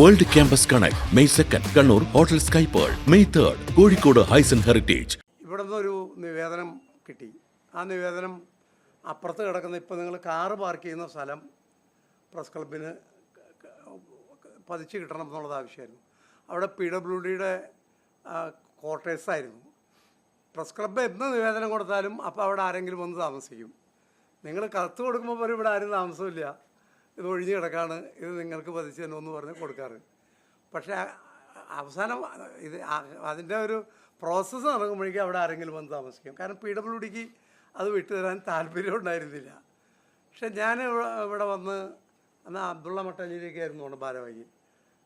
World campus connect May 2 Kannur hotel sky pearl, May 3 Kozhikode Hyson heritage. ഇവിടെ നിന്നൊരു നിവേദനം കിട്ടി. ആ നിവേദനം അപ്പുറത്ത് കിടക്കുന്ന ഇപ്പോൾ നിങ്ങൾ കാറ് പാർക്ക് ചെയ്യുന്ന സ്ഥലം പ്രസ് ക്ലബിന് പതിച്ച് കിട്ടണം എന്നുള്ളത് ആവശ്യമായിരുന്നു. അവിടെ PWDയുടെ ക്വാർട്ടേഴ്സായിരുന്നു. പ്രസ് ക്ലബ്ബ് എന്ന് നിവേദനം കൊടുത്താലും അപ്പോൾ അവിടെ ആരെങ്കിലും വന്ന് താമസിക്കും. നിങ്ങൾ കത്ത് കൊടുക്കുമ്പോൾ പോലും ഇവിടെ ആരും താമസമില്ല, ഇത് ഒഴിഞ്ഞു കിടക്കാണ്, ഇത് നിങ്ങൾക്ക് പതിച്ച് തന്നെ എന്ന് പറഞ്ഞ് കൊടുക്കാറ്. പക്ഷേ അവസാനം ഇത് അതിൻ്റെ ഒരു പ്രോസസ്സ് നടക്കുമ്പോഴേക്കും അവിടെ ആരെങ്കിലും വന്ന് താമസിക്കും. കാരണം PWDക്ക് അത് വിട്ടുതരാൻ താല്പര്യം ഉണ്ടായിരുന്നില്ല. പക്ഷെ ഞാൻ ഇവിടെ വന്ന് അന്ന് അബ്ദുള്ള മട്ടാഞ്ചേരിയൊക്കെയായിരുന്നു ഭാരവാഹി.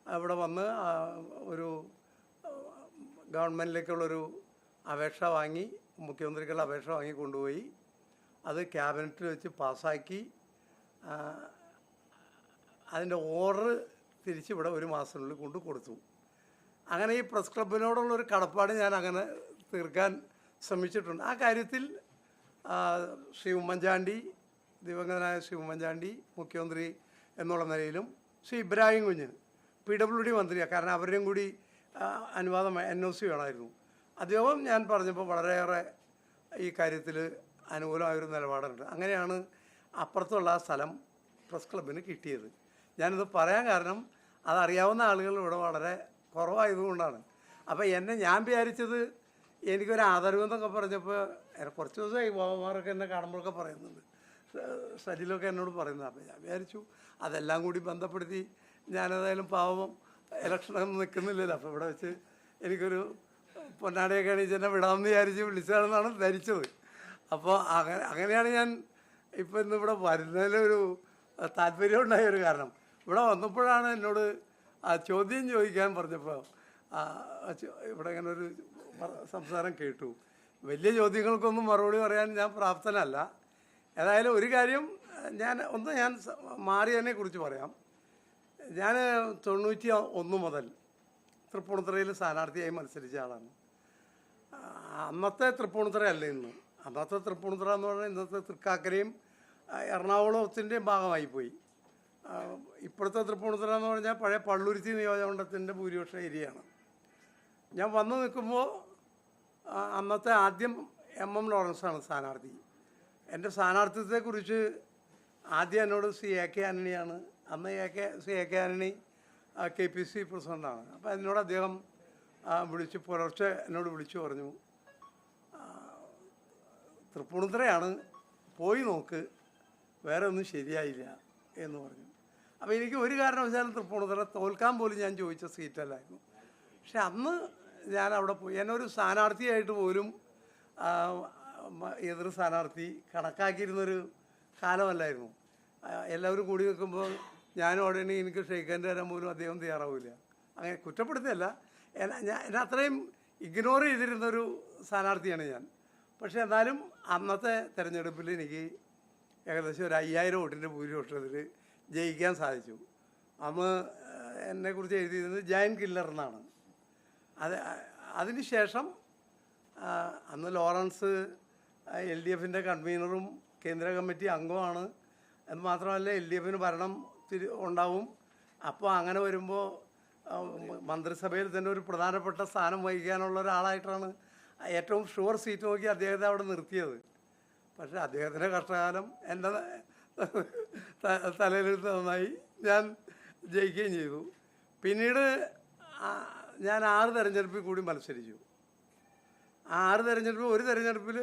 ഇവിടെ വന്ന് ഒരു ഗവൺമെൻറ്റിലേക്കുള്ളൊരു അപേക്ഷ വാങ്ങി, മുഖ്യമന്ത്രിക്കുള്ള അപേക്ഷ വാങ്ങി കൊണ്ടുപോയി അത് ക്യാബിനറ്റിൽ വെച്ച് പാസ്സാക്കി അതിൻ്റെ ഓർഡർ തിരിച്ച് ഇവിടെ ഒരു മാസത്തിനുള്ളിൽ കൊണ്ട് കൊടുത്തു. അങ്ങനെ ഈ പ്രസ് ക്ലബിനോടുള്ളൊരു കടപ്പാട് ഞാൻ അങ്ങനെ തീർക്കാൻ ശ്രമിച്ചിട്ടുണ്ട്. ആ കാര്യത്തിൽ ശ്രീ ഉമ്മൻചാണ്ടി, ദിവംഗതനായ ശ്രീ ഉമ്മൻചാണ്ടി മുഖ്യമന്ത്രി എന്നുള്ള നിലയിലും ശ്രീ ഇബ്രാഹിം കുഞ്ഞ് PWD മന്ത്രിയാണ്, കാരണം അവരുടെയും കൂടി അനുവാദം NOC വേണമായിരുന്നു. അദ്ദേഹം ഞാൻ പറഞ്ഞപ്പോൾ വളരെയേറെ ഈ കാര്യത്തിൽ അനുകൂലമായൊരു നിലപാടുണ്ട്. അങ്ങനെയാണ് അപ്പുറത്തുള്ള ആ സ്ഥലം പ്രസ് ക്ലബിന് കിട്ടിയത്. ഞാനിത് പറയാൻ കാരണം അതറിയാവുന്ന ആളുകൾ ഇവിടെ വളരെ കുറവായതുകൊണ്ടാണ്. അപ്പോൾ ഞാൻ വിചാരിച്ചത് എനിക്കൊരു ആദരവ് എന്നൊക്കെ പറഞ്ഞപ്പോൾ കുറച്ച് ദിവസമായി ബാബമാരൊക്കെ എന്നെ കാണുമ്പോഴൊക്കെ പറയുന്നുണ്ട്, സജിലൊക്കെ എന്നോട് പറയുന്നത്. അപ്പോൾ ഞാൻ വിചാരിച്ചു അതെല്ലാം കൂടി ബന്ധപ്പെടുത്തി ഞാനേതായാലും പാവം ഇലക്ഷനൊന്നും നിൽക്കുന്നില്ലല്ലോ, അപ്പോൾ ഇവിടെ വെച്ച് എനിക്കൊരു പൊന്നാടയൊക്കെ അണിച്ച് എന്നെ വിടാമെന്ന് വിചാരിച്ച് വിളിച്ചതാണെന്നാണ് ധരിച്ചത്. അപ്പോൾ അങ്ങനെയാണ് ഞാൻ ഇപ്പോൾ ഇന്നിവിടെ വരുന്നതിലൊരു താല്പര്യം ഉണ്ടായൊരു കാരണം. ഇവിടെ വന്നപ്പോഴാണ് എന്നോട് ചോദ്യം ചോദിക്കാൻ പറഞ്ഞപ്പോൾ ഇവിടെ ഇങ്ങനെ ഒരു സംസാരം കേട്ടു. വലിയ ചോദ്യങ്ങൾക്കൊന്നും മറുപടി പറയാൻ ഞാൻ പ്രാപ്തനല്ല. ഏതായാലും ഒരു കാര്യം ഞാൻ മാറിയതിനെ കുറിച്ച് പറയാം. ഞാൻ 91 മുതൽ തൃപ്പൂണിത്തുറയിൽ സ്ഥാനാർത്ഥിയായി മത്സരിച്ച ആളാണ്. അന്നത്തെ തൃപ്പൂണിത്തുറയല്ല ഇന്ന്. അന്നത്തെ തൃപ്പൂണിത്തുറ എന്ന് പറഞ്ഞാൽ ഇന്നത്തെ തൃക്കാക്കരയും എറണാകുളത്തിൻ്റെയും ഭാഗമായി പോയി. ഇപ്പോഴത്തെ തൃപ്പൂണിത്തുറ എന്ന് പറഞ്ഞാൽ പഴയ പള്ളുരുത്തി നിയോജകമണ്ഡലത്തിൻ്റെ ഭൂരിപക്ഷ ഏരിയയാണ്. ഞാൻ വന്നു നിൽക്കുമ്പോൾ അന്നത്തെ ആദ്യം MM ലോറൻസാണ് സ്ഥാനാർത്ഥി. എൻ്റെ സ്ഥാനാർത്ഥിത്വത്തെക്കുറിച്ച് ആദ്യം എന്നോട് AK ആൻ്റണിയാണ്, അന്ന് AK ആൻ്റണി KPC പ്രസിഡൻ്റാണ്. അപ്പോൾ എന്നോട് അദ്ദേഹം പുലർച്ചെ എന്നോട് വിളിച്ചു പറഞ്ഞു, തൃപ്പൂണിത്തുറയാണ്, പോയി നോക്ക്, വേറെ ഒന്നും ശരിയായില്ല എന്ന് പറഞ്ഞു. അപ്പോൾ എനിക്ക് ഒരു കാരണവശാലും തൃപ്പൂണിത്തുറ തോൽക്കാൻ പോലും ഞാൻ ചോദിച്ച സീറ്റല്ലായിരുന്നു. പക്ഷെ അന്ന് ഞാൻ അവിടെ പോയി, എന്നൊരു സ്ഥാനാർത്ഥിയായിട്ട് പോലും എതിർ സ്ഥാനാർത്ഥി കണക്കാക്കിയിരുന്നൊരു കാലമല്ലായിരുന്നു. എല്ലാവരും കൂടി നിൽക്കുമ്പോൾ ഞാനും അവിടെ എനിക്ക് ഷെയ്ക്കാൻ്റെ തരാൻ പോലും അദ്ദേഹം തയ്യാറാവില്ല. അങ്ങനെ കുറ്റപ്പെടുത്തിയല്ല, എന്നെ അത്രയും ഇഗ്നോർ ചെയ്തിരുന്നൊരു സ്ഥാനാർത്ഥിയാണ് ഞാൻ. പക്ഷേ എന്നാലും അന്നത്തെ തിരഞ്ഞെടുപ്പിൽ എനിക്ക് ഏകദേശം ഒരു 5000 വോട്ടിൻ്റെ ഭൂരിപക്ഷത്തിൽ ജയിക്കാൻ സാധിച്ചു. അന്ന് എന്നെക്കുറിച്ച് എഴുതിയിരുന്നത് ജയൻ കില്ലർ എന്നാണ്. അതിന് ശേഷം അന്ന് ലോറൻസ് LDFിൻ്റെ കൺവീനറും കേന്ദ്ര കമ്മിറ്റി അംഗമാണ്. എന്ന് മാത്രമല്ല LDFിന് ഭരണം ഉണ്ടാവും. അപ്പോൾ അങ്ങനെ വരുമ്പോൾ മന്ത്രിസഭയിൽ തന്നെ ഒരു പ്രധാനപ്പെട്ട സ്ഥാനം വഹിക്കാനുള്ള ഒരാളായിട്ടാണ് ഏറ്റവും ഷുവർ സീറ്റ് നോക്കി അദ്ദേഹത്തെ അവിടെ നിർത്തിയത്. പക്ഷേ അദ്ദേഹത്തിൻ്റെ കഷ്ടകാലം എൻ്റെ തലയിലെടുത്ത് നന്നായി, ഞാൻ ജയിക്കുകയും ചെയ്തു. പിന്നീട് ഞാൻ 6 തെരഞ്ഞെടുപ്പിൽ കൂടി മത്സരിച്ചു. 6 തെരഞ്ഞെടുപ്പിൽ ഒരു തെരഞ്ഞെടുപ്പിൽ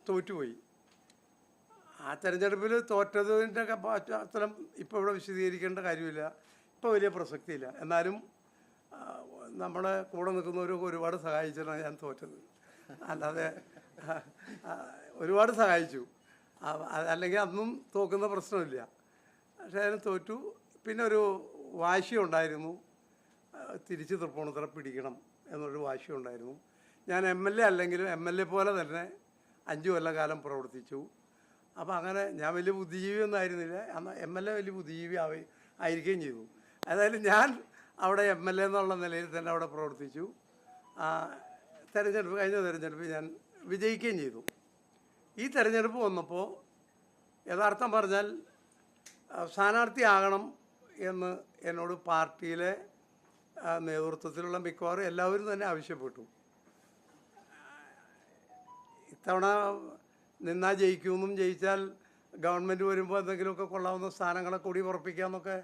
തോറ്റുപോയി. ആ തെരഞ്ഞെടുപ്പിൽ തോറ്റതിൻ്റെ പശ്ചാത്തലം ഇപ്പോൾ ഇവിടെ വിശദീകരിക്കേണ്ട കാര്യമില്ല, ഇപ്പോൾ വലിയ പ്രസക്തിയില്ല. എന്നാലും നമ്മുടെ കൂടെ നിൽക്കുന്നവരൊക്കെ ഒരുപാട് സഹായിച്ചിട്ടാണ് ഞാൻ തോറ്റത്. അല്ലാതെ ഒരുപാട് സഹായിച്ചു, അല്ലെങ്കിൽ അന്നും തോക്കുന്ന പ്രശ്നമില്ല. പക്ഷേ അതിന് തോറ്റു. പിന്നെ ഒരു വാശി ഉണ്ടായിരുന്നു, തിരിച്ച് തൃപ്പൂണിത്തുറ പിടിക്കണം എന്നൊരു വാശി ഉണ്ടായിരുന്നു. ഞാൻ MLA അല്ലെങ്കിലും MLA പോലെ തന്നെ 5 കൊല്ലക്കാലം പ്രവർത്തിച്ചു. അപ്പോൾ അങ്ങനെ ഞാൻ വലിയ ബുദ്ധിജീവിയൊന്നും ആയിരുന്നില്ല. അന്ന് MLA വലിയ ബുദ്ധിജീവി ആയിരിക്കുകയും ചെയ്തു. ഏതായാലും ഞാൻ അവിടെ MLA എന്നുള്ള നിലയിൽ തന്നെ അവിടെ പ്രവർത്തിച്ചു. കഴിഞ്ഞ തെരഞ്ഞെടുപ്പ് ഞാൻ വിജയിക്കുകയും ചെയ്തു. ഈ തെരഞ്ഞെടുപ്പ് വന്നപ്പോൾ യഥാർത്ഥം പറഞ്ഞാൽ സ്ഥാനാർത്ഥിയാകണം എന്ന് എന്നോട് പാർട്ടിയിലെ നേതൃത്വത്തിലുള്ള മിക്കവാറും എല്ലാവരും തന്നെ ആവശ്യപ്പെട്ടു. ഇത്തവണ നിന്നാൽ ജയിക്കുമെന്നും ജയിച്ചാൽ ഗവൺമെൻറ് വരുമ്പോൾ എന്തെങ്കിലുമൊക്കെ കൊള്ളാവുന്ന സ്ഥാനങ്ങളെ കൂടി ഉറപ്പിക്കാമെന്നൊക്കെ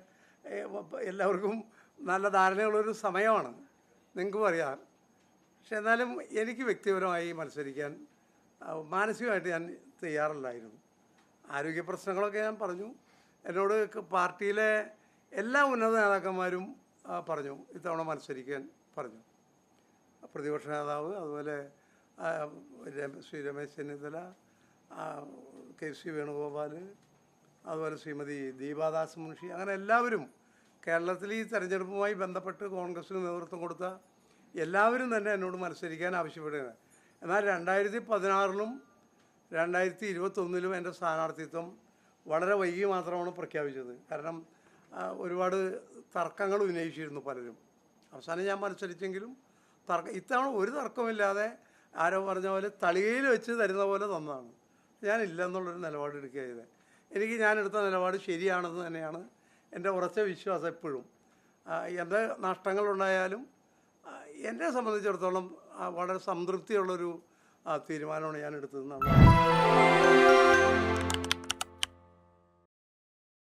എല്ലാവർക്കും നല്ല ധാരണയുള്ളൊരു സമയമാണ്, നിങ്ങൾക്കും അറിയാം. പക്ഷെ എന്നാലും എനിക്ക് വ്യക്തിപരമായി മത്സരിക്കാൻ മാനസികമായിട്ട് ഞാൻ തയ്യാറല്ലായിരുന്നു. ആരോഗ്യ പ്രശ്നങ്ങളൊക്കെ ഞാൻ പറഞ്ഞു. എന്നോട് പാർട്ടിയിലെ എല്ലാ ഉന്നത നേതാക്കന്മാരും പറഞ്ഞു ഇത്തവണ മത്സരിക്കാൻ പറഞ്ഞു. പ്രതിപക്ഷ നേതാവ്, അതുപോലെ ശ്രീ രമേശ് ചെന്നിത്തല, KC വേണുഗോപാൽ, അതുപോലെ ശ്രീമതി ദീപാദാസ് മുൻഷി, അങ്ങനെ എല്ലാവരും കേരളത്തിൽ ഈ തെരഞ്ഞെടുപ്പുമായി ബന്ധപ്പെട്ട് കോൺഗ്രസ്സിന് നേതൃത്വം കൊടുത്ത എല്ലാവരും തന്നെ എന്നോട് മത്സരിക്കാൻ ആവശ്യപ്പെടുകയാണ്. എന്നാൽ 2016-ലും 2021-ലും എൻ്റെ സ്ഥാനാർത്ഥിത്വം വളരെ വൈകി മാത്രമാണ് പ്രഖ്യാപിച്ചത്. കാരണം ഒരുപാട് തർക്കങ്ങൾ ഉന്നയിച്ചിരുന്നു പലരും. അവസാനം ഞാൻ മത്സരിച്ചെങ്കിലും ഇത്തവണ ഒരു തർക്കമില്ലാതെ ആരോ പറഞ്ഞ പോലെ തളികയിൽ വെച്ച് തരുന്ന പോലെ തന്നതാണ്. ഞാനില്ലെന്നുള്ളൊരു നിലപാടെടുക്കുക ചെയ്തത്. ഞാനെടുത്ത നിലപാട് ശരിയാണെന്ന് തന്നെയാണ് എൻ്റെ ഉറച്ച വിശ്വാസം എപ്പോഴും. എന്ത് നഷ്ടങ്ങളുണ്ടായാലും എന്നെ സംബന്ധിച്ചിടത്തോളം വളരെ സംതൃപ്തിയുള്ളൊരു തീരുമാനമാണ് ഞാൻ എടുത്തതെന്നാണ്.